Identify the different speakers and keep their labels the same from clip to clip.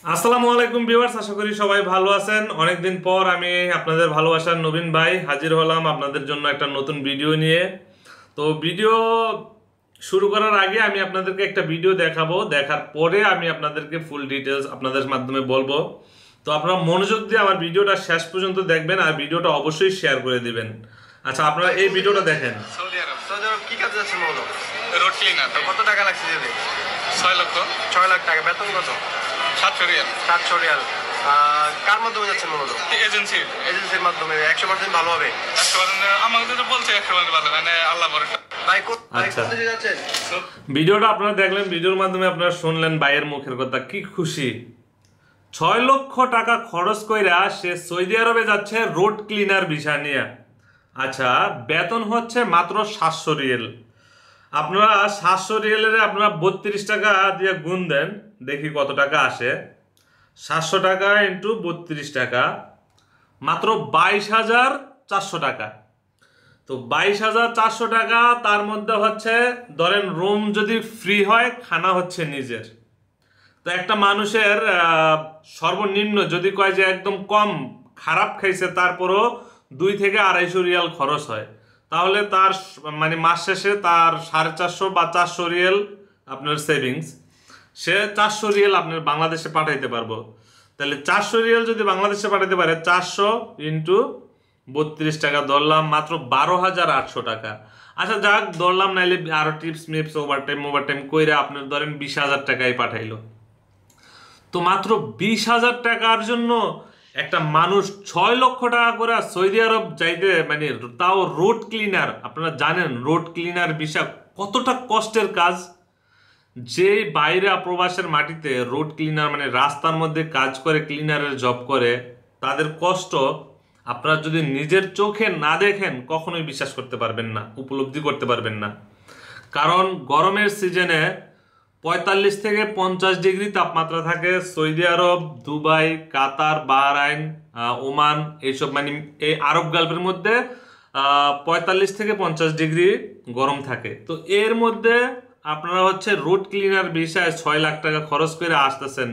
Speaker 1: আসসালামু আলাইকুম ভিউয়ার্স, আশা করি সবাই ভালো আছেন। অনেকদিন পর আমি আপনাদের ভালোবাসার নবীন ভাই হাজির হলাম আপনাদের জন্য একটা নতুন ভিডিও নিয়ে। তো ভিডিও শুরু করার আগে আমি আপনাদেরকে একটা ভিডিও দেখাবো, দেখার পরে আমি আপনাদেরকে ফুল ডিটেলস আপনাদের মাধ্যমে বলবো। তো আপনারা মনোযোগ দিয়ে আমার ভিডিওটা শেষ পর্যন্ত দেখবেন আর ভিডিওটা অবশ্যই শেয়ার করে দিবেন। আচ্ছা, আপনারা এই ভিডিওটা দেখেন।
Speaker 2: সৌদি আরব কি কাজে যাচ্ছেন মূলত? Road cleaner. কত টাকা লাগছে যেতে? 6 লক্ষ। 6 লাখ টাকা। বেতন কত? 700 রিয়াল। 700 রিয়াল। কার মাধ্যমে যাচ্ছেন মূলত? এজেন্সির মাধ্যমে। 100% ভালো হবে? 100% আমাদের তো বলছে 100% ভালো, মানে আল্লাহ ভরসা। ভাই কোন দেশে যাচ্ছেন?
Speaker 1: ভিডিওটা আপনারা দেখলেন, ভিডিওর মাধ্যমে আপনারা শুনলেন ভাইয়ের মুখের কথা, কি খুশি। 6 লক্ষ টাকা খরচ কইরা সে সৌদি আরবে যাচ্ছে রোড ক্লিনার ভিসা নিয়ে। আচ্ছা, বেতন হচ্ছে মাত্র 700 রিয়েল। আপনারা 700 রিয়েলের আপনারা 32 টাকা দিয়ে গুণ দেন, দেখি কত টাকা আসে। 700 টাকা ইন্টু 32 টাকা, মাত্র 22,400 টাকা। তো 22,400 টাকা, তার মধ্যে হচ্ছে ধরেন রুম যদি ফ্রি হয়, খানা হচ্ছে নিজের। তো একটা মানুষের সর্বনিম্ন যদি কয় যে একদম কম খারাপ খাইছে, তারপরও 2 থেকে 250 রিয়াল খরচ হয়, তাহলে তার মানে মাস শেষে তার 450 বা 400 রিয়াল আপনার সেভিংস, সে 400 রিয়াল আপনার বাংলাদেশে পাঠাইতে পারবো। তাহলে 400 রিয়াল যদি বাংলাদেশে পাঠাইতে পারে, 400 ইন্টু 32 টাকা ধরলাম, মাত্র 12,800 টাকা। আচ্ছা যাক, ধরলাম, নাইলে আরো টিপস মিপস ওভারটাইম কইরা আপনার ধরেন 20,000 টাকাই পাঠাইলো। তো মাত্র 20,000 টাকার জন্য একটা মানুষ 6 লক্ষ টাকা করে সৌদি আরব যাইতে, মানে তাও রোড ক্লিনার। আপনারা জানেন রোড ক্লিনার ভিসা কতটা কষ্টের কাজ। যে বাইরে প্রবাসের মাটিতে রোড ক্লিনার মানে রাস্তার মধ্যে কাজ করে, ক্লিনারের জব করে, তাদের কষ্ট আপনারা যদি নিজের চোখে না দেখেন কখনোই বিশ্বাস করতে পারবেন না, উপলব্ধি করতে পারবেন না। কারণ গরমের সিজনে 45 থেকে 50 ডিগ্রি তাপমাত্রা থাকে সৌদি আরব, দুবাই, কাতার, বাহরাইন, ওমান, এইসব মানে এই আরব গালফের মধ্যে 45 থেকে 50 ডিগ্রি গরম থাকে। তো এর মধ্যে আপনারা হচ্ছে রোড ক্লিনার ভিসায় 6 লাখ টাকা খরচ করে আসতেছেন।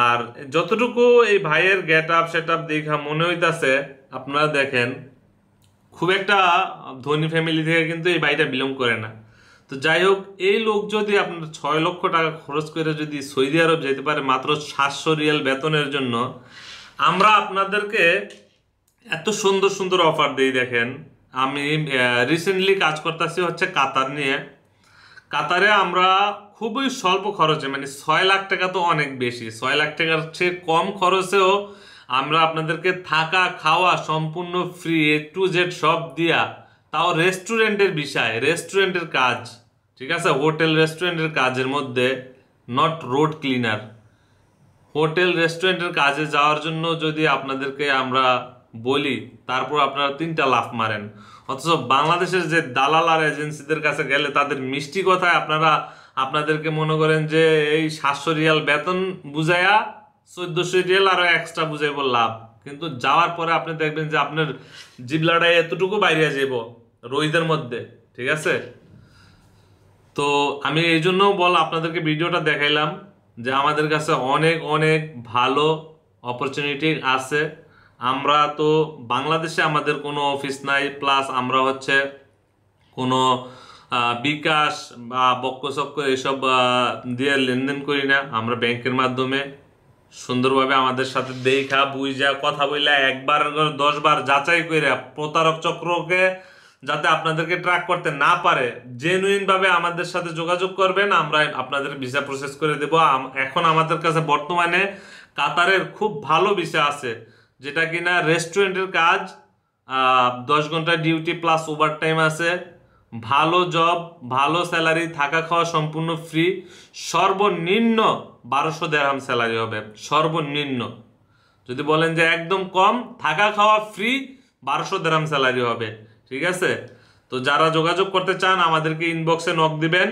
Speaker 1: আর যতটুকু এই ভাইয়ের গেট আপ সেট আপ দেখা মনে হইতাছে, আপনারা দেখেন খুব একটা ধনী ফ্যামিলি থেকে কিন্তু এই ভাইটা বিলং করে না। তো যাই হোক, এই লোক যদি আপনার 6 লক্ষ টাকা খরচ করে যদি সৌদি আরব যেতে পারে মাত্র 700 রিয়াল বেতনের জন্য, আমরা আপনাদেরকে এত সুন্দর সুন্দর অফার দিই। দেখেন, আমি রিসেন্টলি কাজ করতেছি হচ্ছে কাতার নিয়ে। কাতারে আমরা খুবই স্বল্প খরচে, মানে 6 লাখ টাকা তো অনেক বেশি, 6 লাখ টাকার চেয়ে কম খরচেও আমরা আপনাদেরকে থাকা খাওয়া সম্পূর্ণ ফ্রি, A to Z সব দিয়া, তাও রেস্টুরেন্টের বিষয়, রেস্টুরেন্টের কাজ, ঠিক আছে, হোটেল রেস্টুরেন্টের কাজের মধ্যে, নট রোড ক্লিনার। হোটেল রেস্টুরেন্টের কাজে যাওয়ার জন্য যদি আপনাদেরকে আমরা বলি, তারপর আপনারা 3টা লাফ মারেন। অথচ বাংলাদেশের যে দালাল আর এজেন্সিদের কাছে গেলে তাদের মিষ্টি কথায় আপনাদেরকে মনে করেন যে এই 700 রিয়াল বেতন বুঝাইয়া 1400 রিয়াল আরো এক্সট্রা বুঝাইব লাভ। কিন্তু যাওয়ার পরে আপনি দেখবেন যে আপনার জিবলাটা এতটুকু বাইরে যাব রোদের মধ্যে, ঠিক আছে। তো আমি এই জন্য আপনাদেরকে ভিডিওটা দেখাইলাম যে আমাদের কাছে অনেক অনেক ভালো অপরচুনিটি আছে। আমরা তো বাংলাদেশে আমাদের কোনো অফিস নাই, প্লাস আমরা হচ্ছে কোনো বিকাশ বা বক্কচক্ক এসব দিয়ে লেনদেন করি না। আমরা ব্যাংকের মাধ্যমে সুন্দরভাবে আমাদের সাথে দেখা বুঝা কথা বললে 1 বার 10 বার যাচাই করে প্রতারক চক্রকে যাতে আপনাদেরকে ট্র্যাক করতে না পারে, জেনুইন ভাবে আমাদের সাথে যোগাযোগ করবেন, আমরা আপনাদের ভিসা প্রসেস করে দেব। এখন আমাদের কাছে বর্তমানে কাতারের খুব ভালো ভিসা আছে, যেটা কিনা রেস্টুরেন্টের কাজ, 10 ঘন্টা ডিউটি প্লাস ওভারটাইম আছে, ভালো জব, ভালো স্যালারি, থাকা খাওয়া সম্পূর্ণ ফ্রি, সর্বনিম্ন 1200 দিরহাম স্যালারি হবে সর্বনিম্ন। যদি বলেন যে একদম কম, থাকা খাওয়া ফ্রি, 1200 দিরহাম স্যালারি হবে, ঠিক আছে। তো যারা যোগাযোগ করতে চান আমাদেরকে ইনবক্সে নক দিবেন,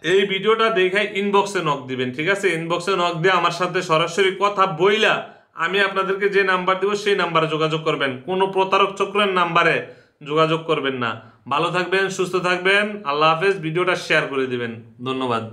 Speaker 1: এই ভিডিওটা দেখে ইনবক্সে নক দিবেন, ঠিক আছে। ইনবক্সে নক দিয়ে আমার সাথে সরাসরি কথা বইলা আমি আপনাদেরকে যে নাম্বার দিব সেই নাম্বারে যোগাযোগ করবেন, কোনো প্রতারক চক্রের নাম্বারে যোগাযোগ করবেন না। ভালো থাকবেন, সুস্থ থাকবেন, আল্লাহ হাফেজ। ভিডিওটা শেয়ার করে দিবেন, ধন্যবাদ।